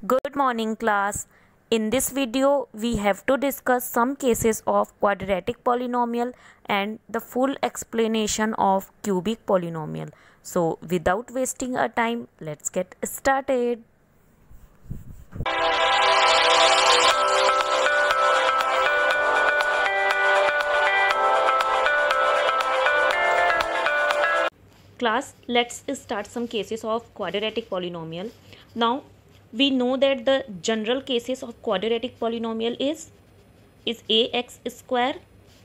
Good morning class. In this video we have to discuss some cases of quadratic polynomial and the full explanation of cubic polynomial. So without wasting our time, let's get started. Class, let's start some cases of quadratic polynomial. Now we know that the general cases of quadratic polynomial is ax square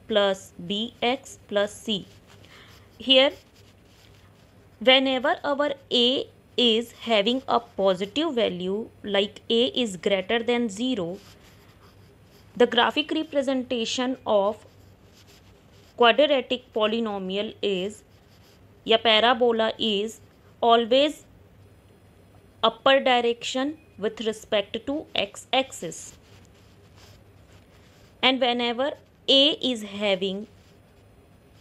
plus bx plus c. Here whenever our a is having a positive value, like a is greater than 0, the graphic representation of quadratic polynomial is, या parabola is always upper direction with respect to x-axis, and whenever a is having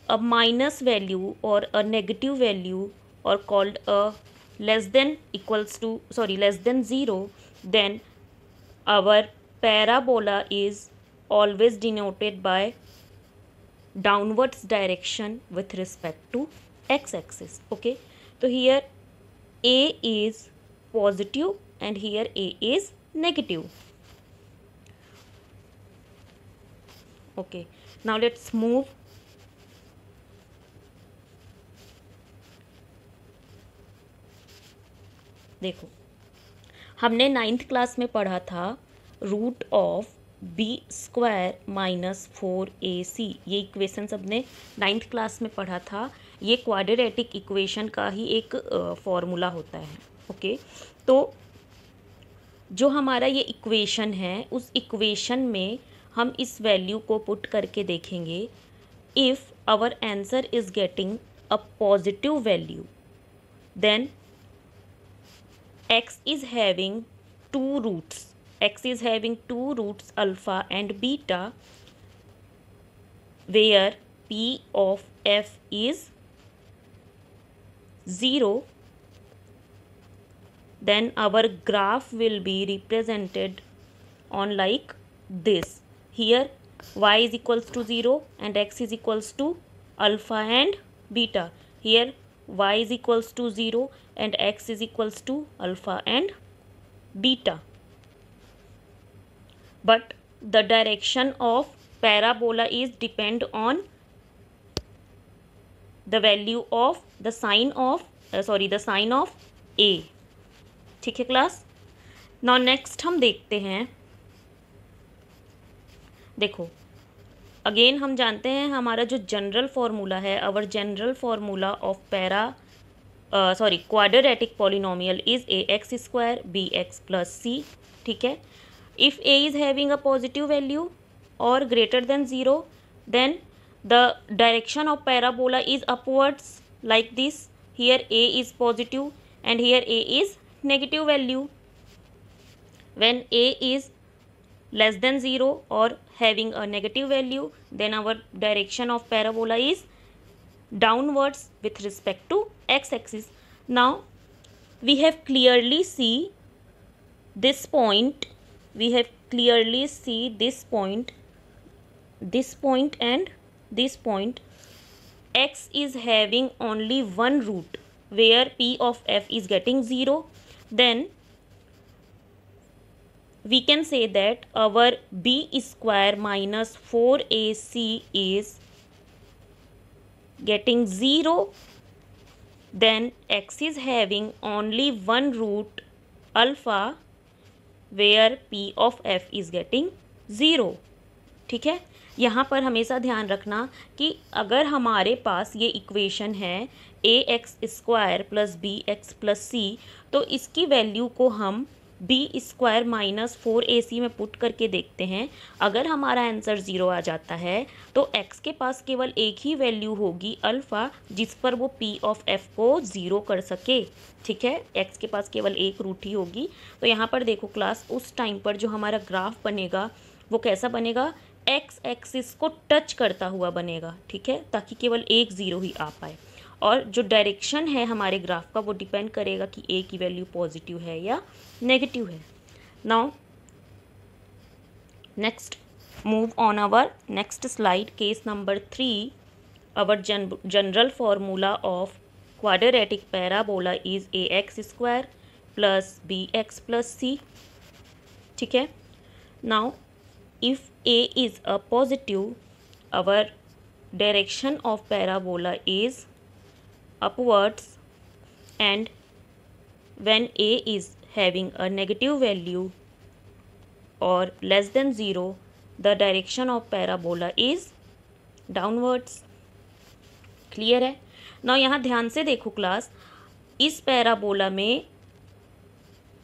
a minus value or a negative value, or called a less than 0, then our parabola is always denoted by downwards direction with respect to x-axis. Okay, so here a is positive and here a is negative. Okay, now let's move. देखो, हमने 9th class में पढ़ा था root of b square minus 4ac. ये equation सबने 9th class में पढ़ा था. ये क्वाड्रेटिक इक्वेशन का ही एक फॉर्मूला होता है. ओके, तो जो हमारा ये इक्वेशन है, उस इक्वेशन में हम इस वैल्यू को पुट करके देखेंगे. If our answer is getting a positive value, then x is having two roots. X is having two roots, alpha and beta, where p of f is 0. Then our graph will be represented on like this. Here y is equals to 0 and x is equals to alpha and beta. Here y is equals to 0 and x is equals to alpha and beta. But the direction of parabola is depend on the value of the sign of a. ठीक है class. Now next हम देखते हैं. देखो, again हम जानते हैं हमारा जो जनरल फॉर्मूला है, our general formula of quadratic polynomial is ax square bx plus c. ठीक है. If a is having a positive value और greater than 0, then the direction of parabola is upwards like this. Here a is positive and here a is negative value. When a is less than 0 or having a negative value, then our direction of parabola is downwards with respect to x-axis. Now we have clearly see this point. We have clearly see this point and this point. X is having only one root where p of f is getting 0. Then we can say that our b square minus 4ac is getting 0. Then x is having only one root alpha where p of f is getting 0. ठीक है. यहाँ पर हमेशा ध्यान रखना कि अगर हमारे पास ये इक्वेशन है ax square plus bx plus c, तो इसकी वैल्यू को हम b स्क्वायर माइनस 4ac में पुट करके देखते हैं. अगर हमारा आंसर 0 आ जाता है तो x के पास केवल एक ही वैल्यू होगी अल्फ़ा, जिस पर वो p ऑफ f को 0 कर सके. ठीक है, x के पास केवल एक रूट ही होगी. तो यहाँ पर देखो क्लास, उस टाइम पर जो हमारा ग्राफ बनेगा वो कैसा बनेगा, एक्स एक्सिस को टच करता हुआ बनेगा. ठीक है, ताकि केवल एक 0 ही आ पाए. और जो डायरेक्शन है हमारे ग्राफ का वो डिपेंड करेगा कि ए की वैल्यू पॉजिटिव है या नेगेटिव है. Now next move on our next slide, case number 3. Our general formula of quadratic parabola is ax square plus bx plus c. ठीक है. Now if a is a positive, our direction of parabola is upwards, and when a is having a negative value or less than 0, the direction of parabola is downwards. Clear है. ना यहाँ ध्यान से देखो class, इस parabola में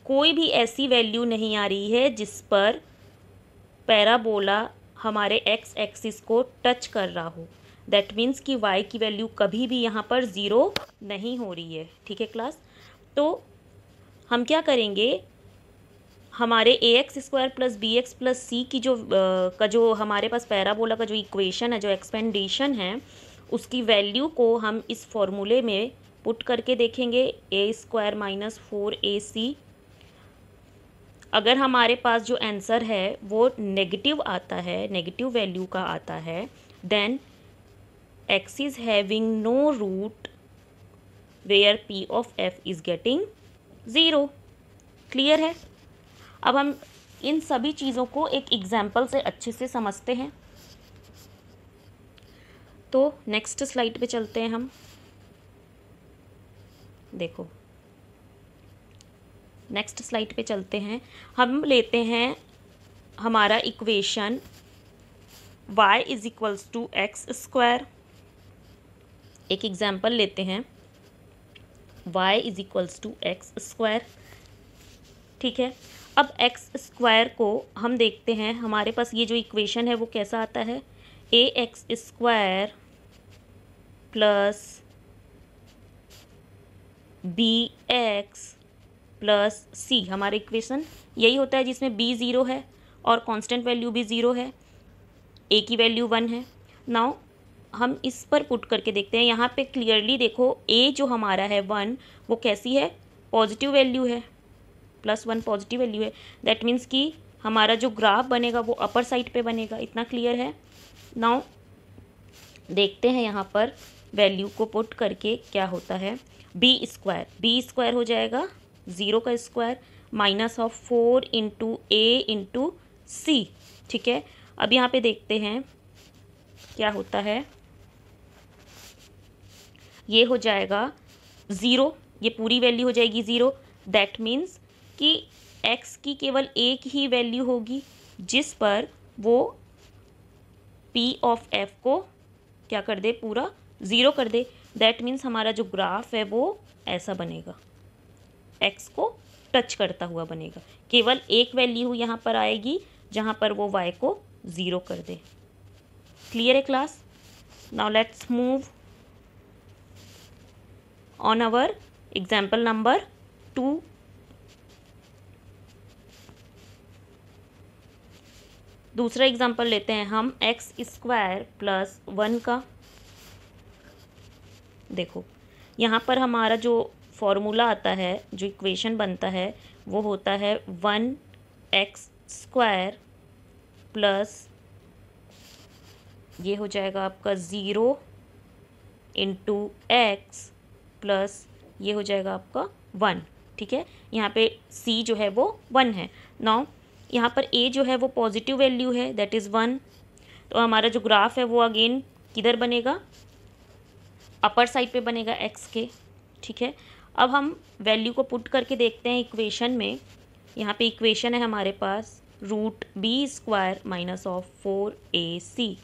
कोई भी ऐसी वैल्यू नहीं आ रही है जिस पर पैराबोला हमारे एक्स एक्सिस को टच कर रहा हो. दैट मीन्स कि y की वैल्यू कभी भी यहाँ पर 0 नहीं हो रही है. ठीक है क्लास. तो हम क्या करेंगे, हमारे a x square plus b x plus c की जो हमारे पास पैराबोला का जो इक्वेशन है, जो एक्सपेंडेशन है, उसकी वैल्यू को हम इस फॉर्मूले में पुट करके देखेंगे. ए स्क्वायर माइनस 4ac. अगर हमारे पास जो आंसर है वो नेगेटिव आता है, नेगेटिव वैल्यू का आता है, then x is having no root where p of f is getting 0. Clear है. अब हम इन सभी चीज़ों को एक एग्जाम्पल से अच्छे से समझते हैं. तो नेक्स्ट स्लाइड पे चलते हैं हम. देखो नेक्स्ट स्लाइड पे चलते हैं. हम लेते हैं हमारा equation y is equals to x square. एक एग्जाम्पल लेते हैं, y is equals to x square. ठीक है. अब एक्स स्क्वायर को हम देखते हैं, हमारे पास ये जो इक्वेशन है वो कैसा आता है, a x square plus b x plus c. हमारा इक्वेशन यही होता है जिसमें b 0 है और कांस्टेंट वैल्यू भी 0 है, a की वैल्यू 1 है. नाउ हम इस पर पुट करके देखते हैं. यहाँ पे क्लियरली देखो, a जो हमारा है 1, वो कैसी है, पॉजिटिव वैल्यू है, +1 पॉजिटिव वैल्यू है. दैट मीन्स कि हमारा जो ग्राफ बनेगा वो अपर साइड पे बनेगा. इतना क्लियर है. नाउ देखते हैं यहाँ पर वैल्यू को पुट करके क्या होता है. बी स्क्वायर हो जाएगा 0 का square minus of 4 into a into c. ठीक है. अब यहाँ पे देखते हैं क्या होता है. ये हो जाएगा 0, ये पूरी वैल्यू हो जाएगी 0. दैट मीन्स कि x की केवल एक ही वैल्यू होगी जिस पर वो p ऑफ f को क्या कर दे, पूरा 0 कर दे. दैट मीन्स हमारा जो ग्राफ है वो ऐसा बनेगा, x को टच करता हुआ बनेगा. केवल एक वैल्यू यहाँ पर आएगी जहाँ पर वो y को 0 कर दे. क्लियर है class. Now let's move on our example number 2. दूसरा एग्जाम्पल लेते हैं हम एक्स स्क्वायर प्लस 1 का. देखो यहाँ पर हमारा जो फॉर्मूला आता है, जो इक्वेशन बनता है, वो होता है 1x स्क्वायर प्लस ये हो जाएगा आपका 0 इंटू एक्स प्लस ये हो जाएगा आपका 1. ठीक है. यहाँ पे c जो है वो 1 है. नाउ यहाँ पर a जो है वो पॉजिटिव वैल्यू है, दैट इज़ 1. तो हमारा जो ग्राफ है वो अगेन किधर बनेगा, अपर साइड पे बनेगा x के. ठीक है. अब हम वैल्यू को पुट करके देखते हैं इक्वेशन में. यहाँ पे इक्वेशन है हमारे पास root b square minus of 4ac.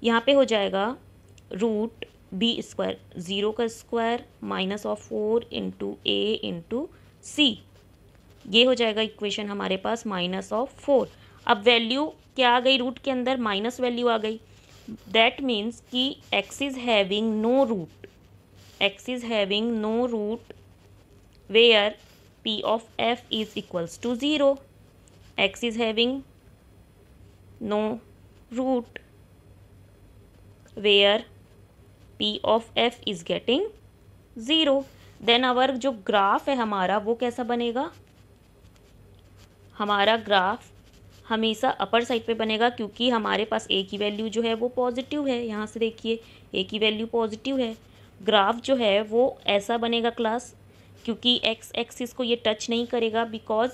यहाँ पे हो जाएगा रूट बी स्क्वायर 0 का square minus of 4 into a into c. ये हो जाएगा इक्वेशन हमारे पास माइनस ऑफ 4. अब वैल्यू क्या आ गई, रूट के अंदर माइनस वैल्यू आ गई. दैट मीन्स कि x is having no root, x is having no root where p of f is equals to 0. x is having no root where p of f is getting 0. Then our जो graph है हमारा वो कैसा बनेगा, हमारा graph हमेशा upper side पे बनेगा, क्योंकि हमारे पास ए की वैल्यू जो है वो पॉजिटिव है। यहाँ से देखिए ए की वैल्यू पॉजिटिव है। ग्राफ जो है वो ऐसा बनेगा क्लास, क्योंकि एक्स एक्सिस को ये टच नहीं करेगा, बिकॉज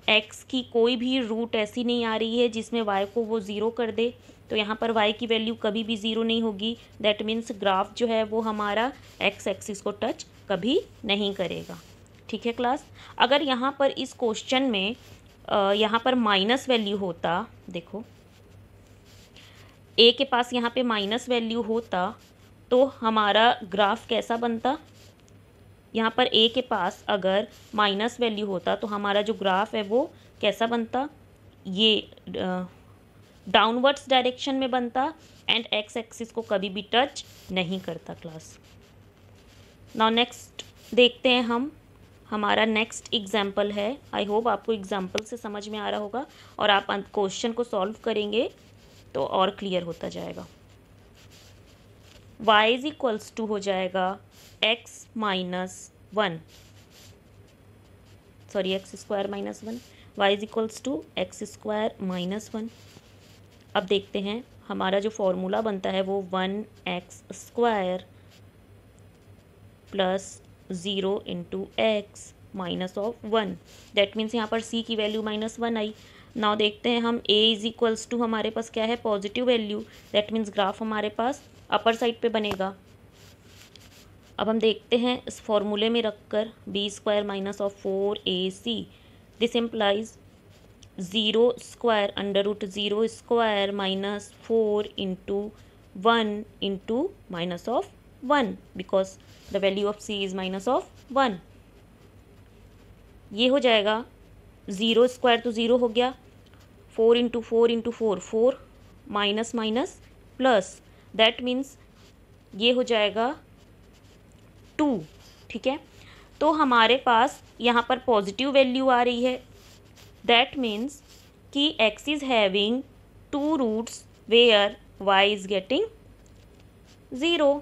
एक्स की कोई भी रूट ऐसी नहीं आ रही है जिसमें वाई को वो ज़ीरो कर दे। तो यहाँ पर वाई की वैल्यू कभी भी ज़ीरो नहीं होगी। दैट मीन्स ग्राफ जो है वो हमारा एक्स एक्सिस को टच कभी नहीं करेगा। ठीक है क्लास। अगर यहाँ पर इस क्वेश्चन में यहाँ पर माइनस वैल्यू होता, देखो ए के पास यहाँ पे माइनस वैल्यू होता तो हमारा ग्राफ कैसा बनता। यहाँ पर ए के पास अगर माइनस वैल्यू होता तो हमारा जो ग्राफ है वो कैसा बनता, ये डाउनवर्ड्स डायरेक्शन में बनता एंड एक्स एक्सिस को कभी भी टच नहीं करता क्लास। नाउ नेक्स्ट देखते हैं हम, हमारा नेक्स्ट एग्जाम्पल है। आई होप आपको एग्जाम्पल से समझ में आ रहा होगा और आप क्वेश्चन को सॉल्व करेंगे तो और क्लियर होता जाएगा। y इज इक्वल्स टू हो जाएगा x minus one, sorry x square minus one, y is equals to x square minus one. अब देखते हैं हमारा जो फॉर्मूला बनता है वो 1x square plus 0 into x minus of 1। That means यहाँ पर c की वैल्यू -1 आई। नाउ देखते हैं हम a इज इक्वल्स टू हमारे पास क्या है, positive value. That means graph हमारे पास अपर साइड पे बनेगा। अब हम देखते हैं इस फॉर्मूले में रखकर b square minus of 4ac, this implies 0 square under root 0 square minus 4 into 1 into minus of 1, because the value of c is minus of 1। ये हो जाएगा 0 स्क्वायर तो 0 हो गया, 4 into 4 into 4 4, minus minus plus, that means ये हो जाएगा 2। ठीक है, तो हमारे पास यहाँ पर पॉजिटिव वैल्यू आ रही है। दैट मीन्स कि x is having 2 roots where y is getting 0।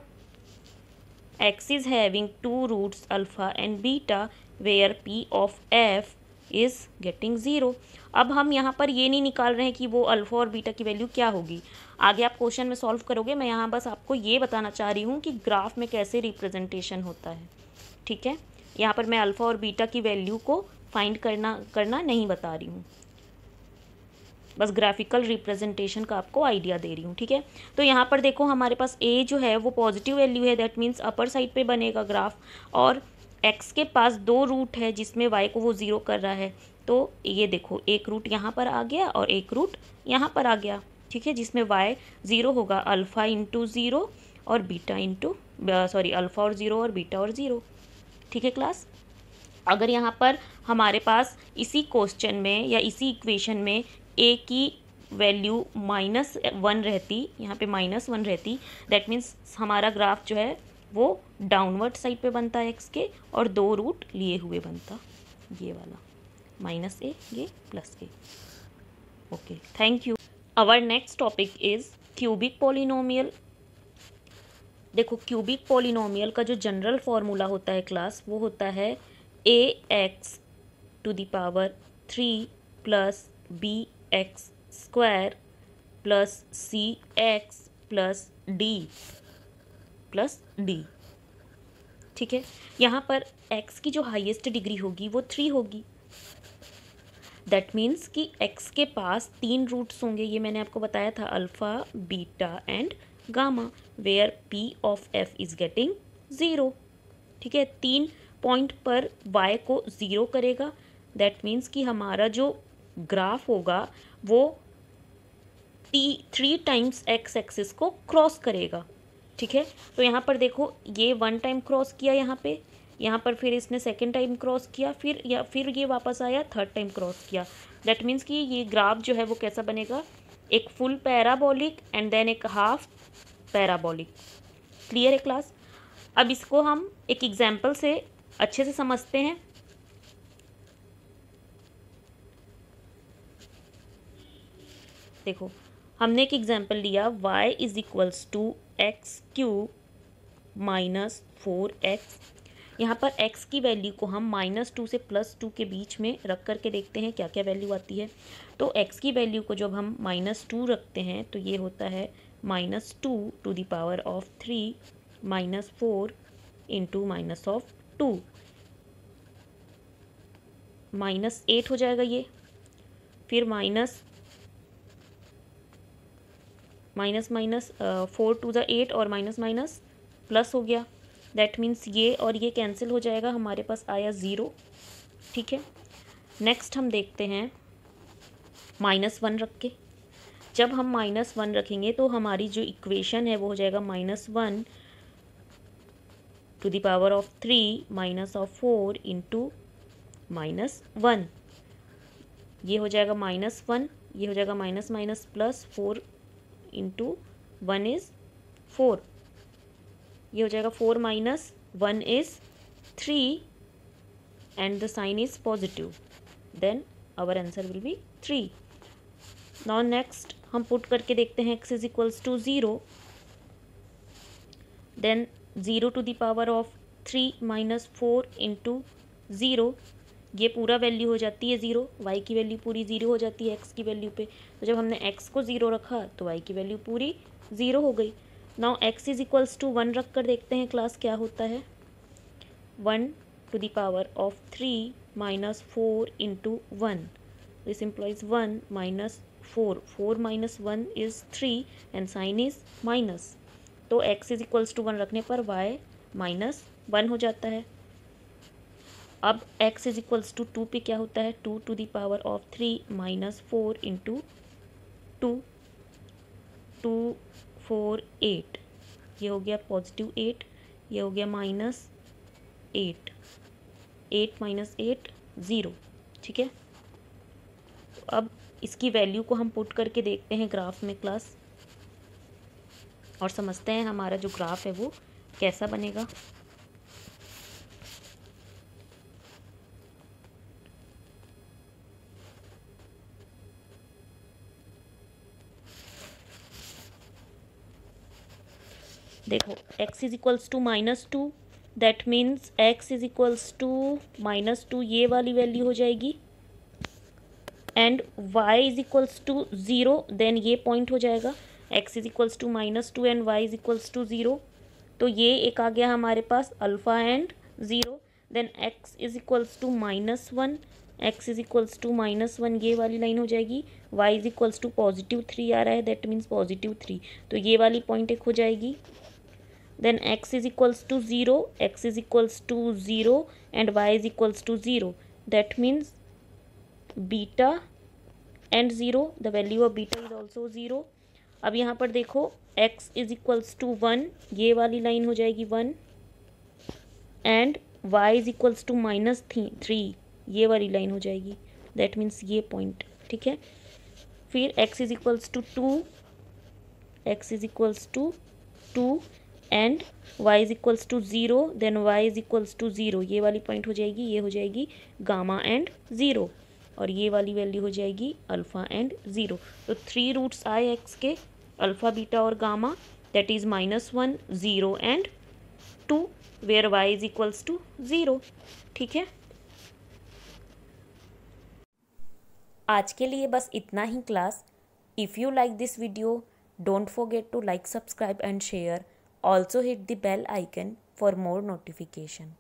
x is having 2 roots alpha and beta where p of f is getting 0। अब हम यहाँ पर ये नहीं निकाल रहे हैं कि वो अल्फ़ा और बीटा की वैल्यू क्या होगी, आगे आप क्वेश्चन में सॉल्व करोगे। मैं यहाँ बस आपको ये बताना चाह रही हूँ कि ग्राफ में कैसे रिप्रेजेंटेशन होता है। ठीक है, यहाँ पर मैं अल्फ़ा और बीटा की वैल्यू को फाइंड करना नहीं बता रही हूँ, बस ग्राफिकल रिप्रेजेंटेशन का आपको आइडिया दे रही हूँ। ठीक है, तो यहाँ पर देखो हमारे पास a जो है वो पॉजिटिव वैल्यू है, दैट मीन्स अपर साइड पे बनेगा ग्राफ, और x के पास 2 रूट है जिसमें y को वो 0 कर रहा है। तो ये देखो एक रूट यहाँ पर आ गया और एक रूट यहाँ पर आ गया। ठीक है, जिसमें y 0 होगा अल्फ़ा इंटू 0 और बीटा इंटू अल्फ़ा और 0 और बीटा और 0। ठीक है क्लास। अगर यहाँ पर हमारे पास इसी क्वेश्चन में या इसी इक्वेशन में a की वैल्यू -1 रहती, यहाँ पे -1 रहती, दैट मीन्स हमारा ग्राफ जो है वो डाउनवर्ड साइड पे बनता है x के, और 2 रूट लिए हुए बनता, ये वाला -a ये +a। Okay, thank you. Our next topic is cubic polynomial. देखो क्यूबिक पॉलिनोमियल का जो जनरल फॉर्मूला होता है क्लास, वो होता है ax to the power 3 plus bx square plus cx plus d। ठीक है, यहाँ पर x की जो हाईएस्ट डिग्री होगी वो 3 होगी। दैट मीन्स कि x के पास 3 रूट्स होंगे, ये मैंने आपको बताया था, alpha beta and gamma, where p of f is getting 0। ठीक है, 3 पॉइंट पर y को 0 करेगा। दैट मीन्स कि हमारा जो ग्राफ होगा वो 3 टाइम्स x एक्सिस को क्रॉस करेगा। ठीक है, तो यहाँ पर देखो ये 1 टाइम क्रॉस किया यहाँ पर फिर इसने 2nd टाइम क्रॉस किया, फिर ये वापस आया 3rd टाइम क्रॉस किया। दैट मीन्स कि ये ग्राफ जो है वो कैसा बनेगा, एक फुल पैराबोलिक एंड देन एक हाफ पैराबोलिक। क्लियर है क्लास। अब इसको हम एक एग्जाम्पल से अच्छे से समझते हैं। देखो हमने एक एग्जाम्पल लिया, y is equals to x cube -4x। यहाँ पर x की वैल्यू को हम -2 से +2 के बीच में रख करके देखते हैं क्या क्या वैल्यू आती है। तो x की वैल्यू को जब हम -2 रखते हैं तो ये होता है -2 to the power of 3 -4 into -2 -8 हो जाएगा ये। फिर -4 टू द 8 और माइनस प्लस हो गया। दैट मीन्स ये और ये कैंसिल हो जाएगा, हमारे पास आया 0। ठीक है, नेक्स्ट हम देखते हैं -1 रख के। जब हम -1 रखेंगे तो हमारी जो इक्वेशन है वो हो जाएगा -1 to the power of 3 -4 into -1। ये हो जाएगा -1, ये हो जाएगा माइनस प्लस 4 इंटू 1 इज़ 4। ये हो जाएगा 4 - 1 is 3 and the sign is positive, then our answer will be 3. Now next हम पुट करके देखते हैं x is equals to 0, then 0 to the power of 3 - 4 into 0, ये पूरा वैल्यू हो जाती है 0, y की वैल्यू पूरी 0 हो जाती है x की वैल्यू पे। तो जब हमने x को 0 रखा तो y की वैल्यू पूरी 0 हो गई। Now x is equals to 1 रख कर देखते हैं क्लास क्या होता है। 1 to the power of 3 - 4 into 1, this implies 1 - 4, 4 - 1 is 3 and sign is minus। तो x इज इक्वल्स टू 1 रखने पर y -1 हो जाता है। अब x इज इक्वल्स टू 2 पे क्या होता है, 2 to the power of 3 - 4 into 2, 2 4 8, ये हो गया +8, ये हो गया -8, 8 - 8 0। ठीक है, तो अब इसकी वैल्यू को हम पुट करके देखते हैं ग्राफ में क्लास, और समझते हैं हमारा जो ग्राफ है वो कैसा बनेगा। देखो x is equals to -2, that means x is equals to -2, ये वाली वैल्यू हो जाएगी, and y is equals to 0, then ये पॉइंट हो जाएगा। x is equals to -2 and y is equals to 0, तो ये एक आ गया हमारे पास alpha and 0। Then x is equals to -1, x is equals to -1, ये वाली लाइन हो जाएगी। y इज इक्वल्स टू +3 आ रहा है, दैट मीन्स +3, तो ये वाली पॉइंट एक हो जाएगी। then x is equals to 0, x is equals to 0 and y is equals to 0, that means beta and 0, the value of beta is also 0। अब यहाँ पर देखो x is equals to 1, ये वाली लाइन हो जाएगी 1, and y is equals to -3, ये वाली लाइन हो जाएगी, that means ये पॉइंट। ठीक है, फिर x is equals to 2, x is equals to 2 and y is equals to 0, then y is equals to 0, ये वाली पॉइंट हो जाएगी, ये हो जाएगी गामा एंड 0, और ये वाली वैल्यू हो जाएगी अल्फ़ा एंड 0। तो 3 रूट्स आए x के, अल्फ़ा बीटा और gamma, that is -1 0 and 2, where y is equals to 0। ठीक है, आज के लिए बस इतना ही class. If you like this video, don't forget to like, subscribe and share. Also hit the bell icon for more notification.